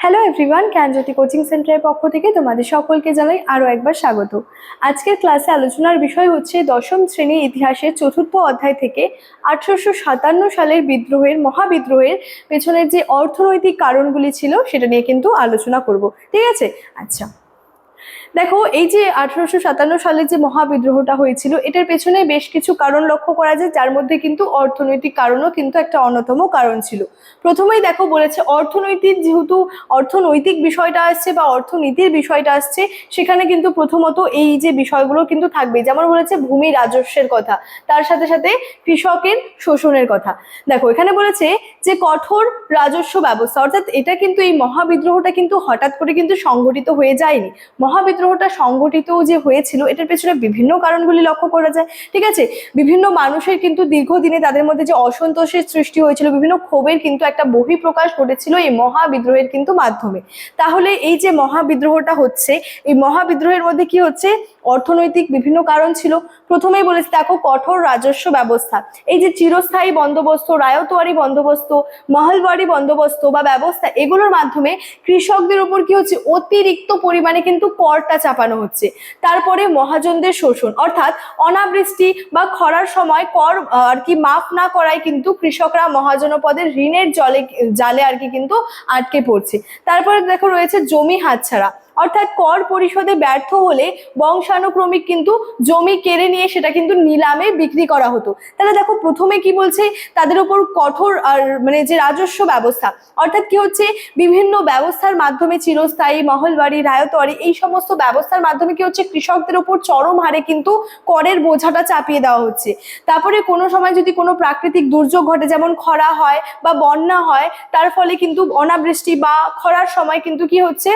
Hello everyone, জ্ঞানজ্যোতি coaching সেন্টারের পক্ষ থেকে তোমাদের সকলকে জানাই আরও একবার স্বাগত। আজকের ক্লাসে আলোচনার বিষয় হচ্ছে দশম শ্রেণীর ইতিহাসের চতুর্থ অধ্যায় থেকে 1857 সালের মহাবিদ্রোহের পেছনের যে অর্থনৈতিক কারণগুলি ছিল সেটা নিয়ে কিন্তু আলোচনা করব। ঠিক আছে, আচ্ছা দেখো, এই যে 1857 সালে যে মহাবিদ্রোহটা হয়েছিল এটার পেছনে বেশ কিছু কারণ লক্ষ্য করা যায়, যার মধ্যে কিন্তু অর্থনৈতিক কারণও কিন্তু একটা অন্যতম কারণ ছিল। প্রথমেই দেখো বলেছে যেহেতু অর্থনৈতিক বিষয়টা আসছে বা অর্থনীতির বিষয়টা আসছে, সেখানে কিন্তু প্রথমত এই যে বিষয়গুলো কিন্তু থাকবে, যেমন বলেছে ভূমি রাজস্বের কথা, তার সাথে সাথে কৃষকের শোষণের কথা। দেখো এখানে বলেছে যে কঠোর রাজস্ব ব্যবস্থা, অর্থাৎ এটা কিন্তু এই মহাবিদ্রোহটা কিন্তু হঠাৎ করে কিন্তু সংগঠিত হয়ে যায়নি। মহাবিদ্রোহটা সংগঠিত যে হয়েছিল এটার পেছনে বিভিন্ন কারণগুলি লক্ষ্য করা যায়। ঠিক আছে, বিভিন্ন মানুষের কিন্তু দীর্ঘদিনে তাদের মধ্যে যে অসন্তোষের সৃষ্টি হয়েছিল, বিভিন্ন ক্ষোভের কিন্তু একটা বহিঃপ্রকাশ ঘটেছিল এই মহাবিদ্রোহের কিন্তু মাধ্যমে। তাহলে এই যে মহাবিদ্রোহটা হচ্ছে, এই মহাবিদ্রোহের মধ্যে কি হচ্ছে, অর্থনৈতিক বিভিন্ন কারণ ছিল। প্রথমেই বলেছি দেখো কঠোর রাজস্ব ব্যবস্থা, এই যে চিরস্থায়ী বন্দোবস্ত, রায়তওয়ারি বন্দোবস্ত, মহলবাড়ি বন্দোবস্ত বা ব্যবস্থা, এগুলোর মাধ্যমে কৃষকদের উপর কি হচ্ছে, অতিরিক্ত পরিমাণে কিন্তু করটা চাপানো হচ্ছে। তারপরে মহাজনদের শোষণ, অর্থাৎ অনাবৃষ্টি বা খরার সময় কর আর কি মাফ না করায় কিন্তু কৃষকরা মহাজনপদের ঋণের জালে আর কি কিন্তু আটকে পড়ছে। তারপরে দেখো রয়েছে জমি হাতছাড়া, অর্থাৎ কর পরিশোধে ব্যর্থ হলে বংশানুক্রমিক কিন্তু জমি কেড়ে নিয়ে সেটা কিন্তু নিলামে বিক্রি করা হতো। তাহলে দেখো প্রথমে কি বলছে, তাদের উপর কঠোর আর যে রাজস্ব ব্যবস্থা, অর্থাৎ কি হচ্ছে, বিভিন্ন ব্যবস্থার মাধ্যমে চিরস্থায়ী, মহলবাড়ি, রায়তওয়ারি, এই সমস্ত ব্যবস্থার মাধ্যমে কি হচ্ছে, কৃষকদের উপর চরম হারে কিন্তু করের বোঝাটা চাপিয়ে দেওয়া হচ্ছে। তারপরে কোনো সময় যদি কোনো প্রাকৃতিক দুর্যোগ ঘটে, যেমন খরা হয় বা বন্যা হয়, তার ফলে কিন্তু অনাবৃষ্টি বা খরার সময় কিন্তু কি হচ্ছে,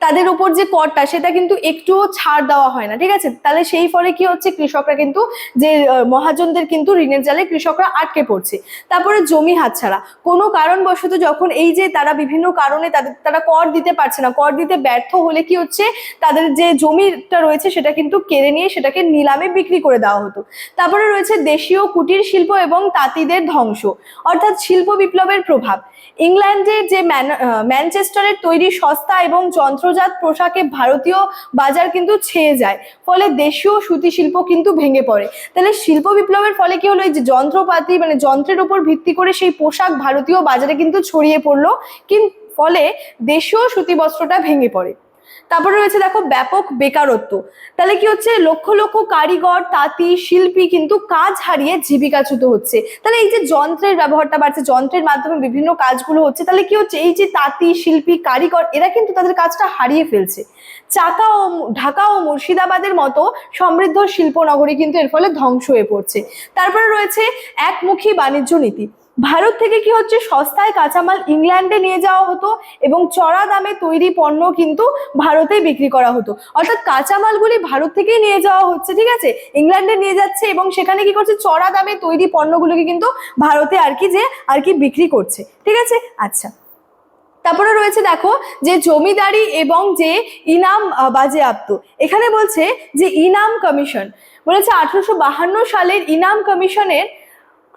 তাদের উপর যে করটা সেটা কিন্তু একটুও ছাড় দেওয়া হয় না। ঠিক আছে, তাহলে সেই ফলে কি হচ্ছে, কৃষকরা কিন্তু যে মহাজনদের কিন্তু ঋণের জালে কৃষকরা আটকে পড়ছে। তারপরে জমি হাতছাড়া, কোনো কারণবশত যখন এই যে তারা বিভিন্ন কারণে তারা কর দিতে পারছে না, কর দিতে ব্যর্থ হলে কি হচ্ছে, তাদের যে জমিটা রয়েছে সেটা কিন্তু কেড়ে নিয়ে সেটাকে নিলামে বিক্রি করে দেওয়া হতো। তারপরে রয়েছে দেশীয় কুটির শিল্প এবং তাঁতিদের ধ্বংস, অর্থাৎ শিল্প বিপ্লবের প্রভাব। ইংল্যান্ডের যে ম্যানচেস্টারের তৈরি সস্তা এবং যন্ত্রজাত পোশাকে ভারতীয় বাজার কিন্তু ছেয়ে যায়, ফলে দেশীয় সুতি শিল্প কিন্তু ভেঙে পড়ে। তাহলে শিল্প বিপ্লবের ফলে কি হলো, এই যে যন্ত্রপাতি যন্ত্রের উপর ভিত্তি করে সেই পোশাক ভারতীয় বাজারে কিন্তু ছড়িয়ে পড়লো, ফলে দেশীয় সুতি বস্ত্রটা ভেঙে পড়ে। তারপরে রয়েছে দেখো ব্যাপক বেকারত্ব, তাহলে কি হচ্ছে, লক্ষ লক্ষ কারিগর, তাঁতি, শিল্পী কিন্তু কাজ হারিয়ে জীবিকাচ্যুত হচ্ছে। তাহলে এই যে যন্ত্রের ব্যবহারটা বাড়ছে, যন্ত্রের মাধ্যমে বিভিন্ন কাজগুলো হচ্ছে, তাহলে কি হচ্ছে, এই যে তাঁতি, শিল্পী, কারিগর, এরা কিন্তু তাদের কাজটা হারিয়ে ফেলছে। ঢাকা ও মুর্শিদাবাদের মতো সমৃদ্ধ শিল্পনগরী কিন্তু এর ফলে ধ্বংস হয়ে পড়ছে। তারপরে রয়েছে একমুখী বাণিজ্য নীতি, ভারত থেকে কি হচ্ছে, সস্তায় কাঁচামাল ইংল্যান্ডে নিয়ে যাওয়া হতো এবং চড়া দামে তৈরি পণ্য কিন্তু ভারতে বিক্রি করা হতো। অর্থাৎ কাঁচামালগুলি ভারত থেকেই নিয়ে যাওয়া হচ্ছে, ঠিক আছে, ইংল্যান্ডে নিয়ে যাচ্ছে এবং সেখানে কি করছে, চড়া দামে তৈরি পণ্যগুলোকে কিন্তু ভারতে আর কি বিক্রি করছে। ঠিক আছে, আচ্ছা তারপরে রয়েছে দেখো যে জমিদারি এবং যে ইনাম বাজেয়াপ্ত, এখানে বলছে যে ইনাম কমিশন, বলেছে 1852 সালের ইনাম কমিশনের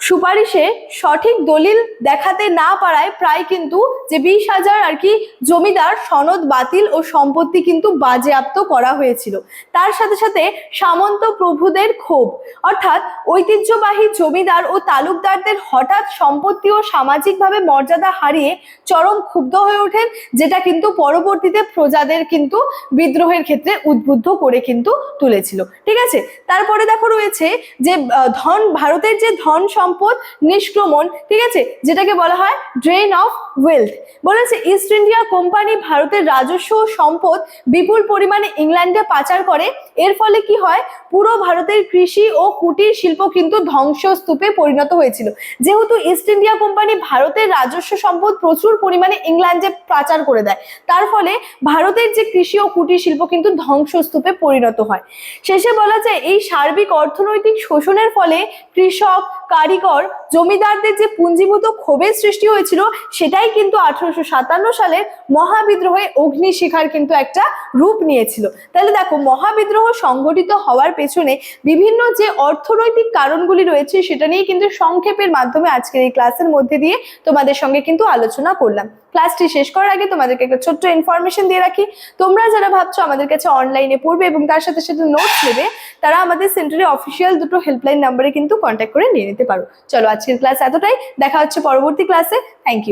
সুপারিশে সঠিক দলিল দেখাতে না পারায় প্রায় কিন্তু যে 20,000 আর কি জমিদার সনদ বাতিল ও সম্পত্তি কিন্তু বাজেয়াপ্ত করা হয়েছিল। তার সাথে সাথে সামন্ত প্রভুদের ক্ষোভ, অর্থাৎ ঐতিহ্যবাহী জমিদার ও তালুকদারদের হঠাৎ সম্পত্তি ও সামাজিকভাবে মর্যাদা হারিয়ে চরম ক্ষুব্ধ হয়ে ওঠেন, যেটা কিন্তু পরবর্তীতে প্রজাদের কিন্তু বিদ্রোহের ক্ষেত্রে উদ্বুদ্ধ করে কিন্তু তুলেছিল। ঠিক আছে, তারপরে দেখো রয়েছে যে ভারতের যে ধন সম্পদ নিষ্ক্রমণ, ঠিক আছে, যেটাকে বলা হয় ড্রেন অফ ওয়েলথ, বলেছে ইস্ট ইন্ডিয়া কোম্পানি ভারতের রাজস্ব ও সম্পদ বিপুল পরিমাণে ইংল্যান্ডে পাচার করে। এর ফলে কি হয়, পুরো ভারতের কৃষি ও কুটির শিল্প কিন্তু ধ্বংসস্তূপে পরিণত হয়েছিল। যেহেতু ইস্ট ইন্ডিয়া কোম্পানি ভারতের রাজস্ব সম্পদ প্রচুর পরিমাণে ইংল্যান্ডে পাচার করে দেয়, তার ফলে ভারতের যে কৃষি ও কুটির শিল্প কিন্তু ধ্বংসস্তূপে পরিণত হয়। শেষে বলা যায় এই সার্বিক অর্থনৈতিক শোষণের ফলে কৃষক, কারিগর, জমিদারদের যে পুঞ্জীভূত ক্ষোভের সৃষ্টি হয়েছিল, সেটাই কিন্তু 1857 সালের মহাবিদ্রোহে অগ্নিশিখার কিন্তু একটা রূপ নিয়েছিল। তাহলে দেখো মহাবিদ্রোহ সংগঠিত হওয়ার পেছনে বিভিন্ন যে অর্থনৈতিক কারণগুলি রয়েছে সেটা নিয়ে কিন্তু সংক্ষেপের মাধ্যমে আজকের এই ক্লাসের মধ্যে দিয়ে তোমাদের সঙ্গে কিন্তু আলোচনা করলাম। ক্লাসটি শেষ করার আগে তোমাদেরকে একটা ছোট্ট ইনফরমেশন দিয়ে রাখি, তোমরা যারা ভাবছো আমাদের কাছে অনলাইনে পড়বে এবং তার সাথে সাথে নোটস নেবে, তারা আমাদের সেন্টারে অফিসিয়াল দুটো হেল্পলাইন নাম্বারে কিন্তু কন্ট্যাক্ট করে নিয়ে নিতে পারো। চলো আজকের ক্লাস এতটাই, দেখা হচ্ছে পরবর্তী ক্লাসে। Thank you.